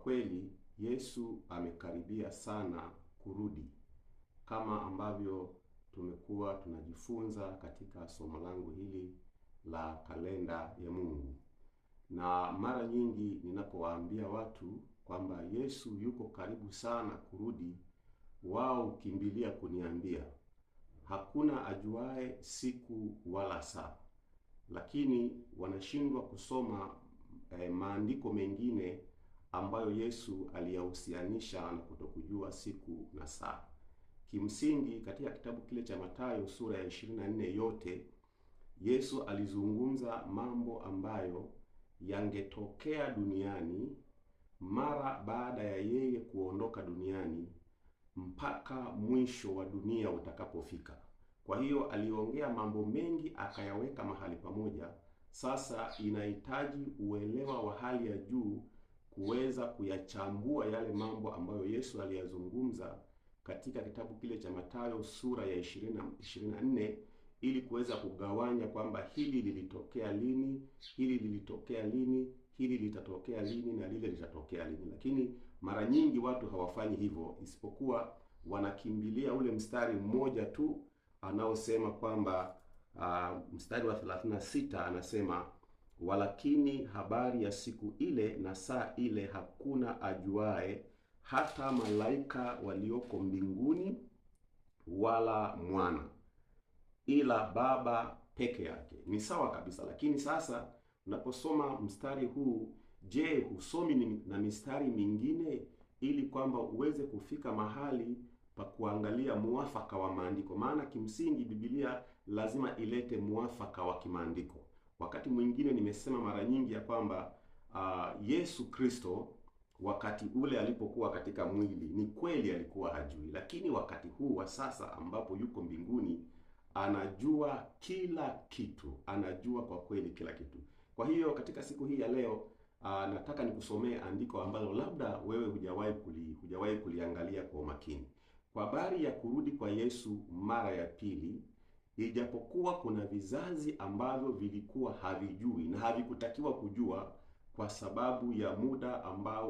kweli Yesu amekaribia sana kurudi, kama ambavyo tumekuwa tunajifunza katika somo langu hili la kalenda ya Mungu. Na mara nyingi ninapowaambia watu kwamba Yesu yuko karibu sana kurudi, wao hukimbilia kuniambia hakuna ajuae siku wala saa. Lakini wanashindwa kusoma maandiko mengine ambayo Yesu aliyahusianisha na kutokujua siku na saa. Kimsingi katika kitabu kile cha Mathayo sura ya 24 yote, Yesu alizungumza mambo ambayo yangetokea duniani mara baada ya yeye kuondoka duniani mpaka mwisho wa dunia utakapofika. Kwa hiyo aliongea mambo mengi akayaweka mahali pamoja. Sasa inahitaji uelewa wa hali ya juu kuweza kuyachambua yale mambo ambayo Yesu aliyazungumza katika kitabu kile cha Mathayo sura ya 24 ili kuweza kugawanya kwamba hili lilitokea lini, hili lilitokea lini, hili litatokea lini na lile litatokea lini. Lakini mara nyingi watu hawafanyi hivyo, isipokuwa wanakimbilia ule mstari mmoja tu anaosema kwamba mstari wa 36 anasema, walakini habari ya siku ile na saa ile hakuna ajuae, hata malaika walioko mbinguni wala mwana, ila Baba peke yake. Ni sawa kabisa, lakini sasa unaposoma mstari huu, je, husomi na mistari mingine ili kwamba uweze kufika mahali pa kuangalia muafaka wa maandiko? Maana kimsingi Biblia lazima ilete muafaka wa kimaandiko. Wakati mwingine nimesema mara nyingi ya kwamba Yesu Kristo wakati ule alipokuwa katika mwili ni kweli alikuwa hajui, lakini wakati huu wa sasa ambapo yuko mbinguni anajua kila kitu, anajua kwa kweli kila kitu. Kwa hiyo katika siku hii ya leo nataka nikusomee andiko ambalo labda wewe hujawahi kuliangalia kwa umakini. Kwa habari ya kurudi kwa Yesu mara ya pili, ijapokuwa kuna vizazi ambavyo vilikuwa havijui na havikutakiwa kujua kwa sababu ya muda ambao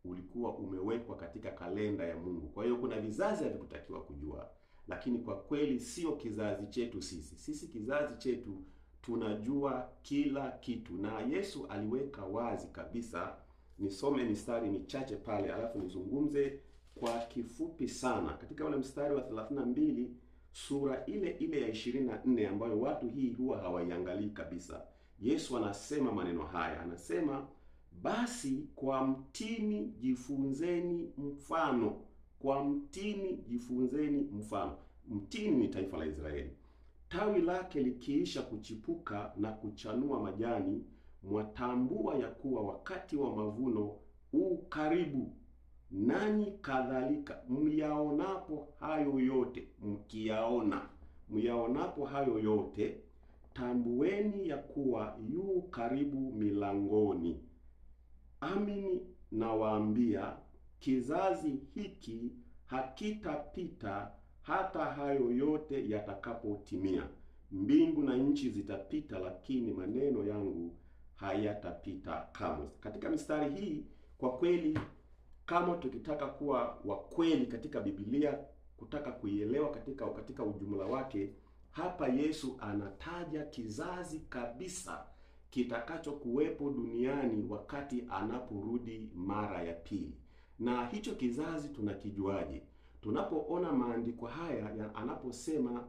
ulikuwa umewekwa katika kalenda ya Mungu. Kwa hiyo kuna vizazi havikutakiwa kujua, lakini kwa kweli sio kizazi chetu sisi. Sisi kizazi chetu tunajua kila kitu, na Yesu aliweka wazi kabisa. Nisome mistari michache pale alafu nizungumze kwa kifupi sana. Katika ule mstari wa 32 sura ile ya 24 ambayo watu hii huwa hawaiangalii kabisa, Yesu anasema maneno haya, anasema, basi kwa mtini jifunzeni mfano. Kwa mtini jifunzeni mfano. Mtini ni taifa la Israeli. Tawi lake likiisha kuchipuka na kuchanua majani, mwatambua ya kuwa wakati wa mavuno karibu. Nanyi kadhalika myaonapo hayo yote, myaonapo hayo yote, tambueni ya kuwa yu karibu milangoni. Amini nawaambia, kizazi hiki hakitapita hata hayo yote yatakapotimia. Mbingu na nchi zitapita, lakini maneno yangu hayatapita kamwe. Katika mistari hii kwa kweli, kama tukitaka kuwa wa kweli katika Biblia, kutaka kuielewa katika ujumla wake, hapa Yesu anataja kizazi kabisa kitakacho kuwepo duniani wakati anaporudi mara ya pili. Na hicho kizazi tunakijuaje? Tunapoona maandiko haya anaposema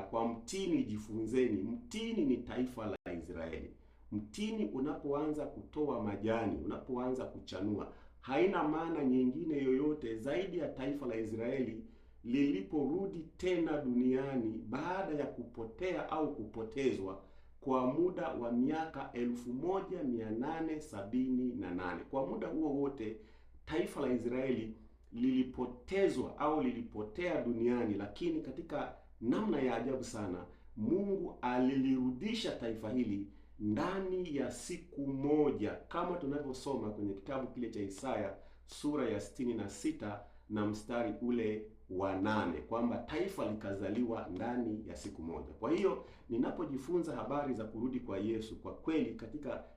kwa mtini jifunzeni. Mtini ni taifa la Israeli. Mtini unapoanza kutoa majani, unapoanza kuchanua, haina maana nyingine yoyote zaidi ya taifa la Israeli liliporudi tena duniani baada ya kupotea au kupotezwa kwa muda wa miaka 1878. Kwa muda huo wote taifa la Israeli lilipotezwa au lilipotea duniani, lakini katika namna ya ajabu sana Mungu alilirudisha taifa hili ndani ya siku moja, kama tunavyosoma kwenye kitabu kile cha Isaya sura ya 66 na mstari ule wa 8, kwamba taifa likazaliwa ndani ya siku moja. Kwa hiyo ninapojifunza habari za kurudi kwa Yesu, kwa kweli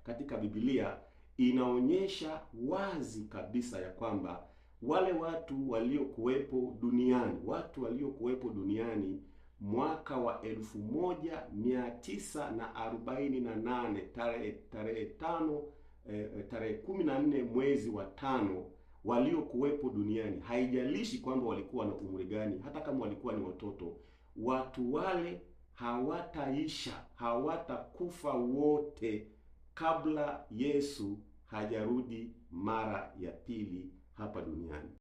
katika Biblia inaonyesha wazi kabisa ya kwamba wale watu waliokuwepo duniani mwaka wa 1948 tarehe 14 mwezi wa 5, waliokuwepo duniani, haijalishi kwamba walikuwa na umri gani, hata kama walikuwa ni watoto, watu wale hawatakufa wote kabla Yesu hajarudi mara ya pili hapa duniani.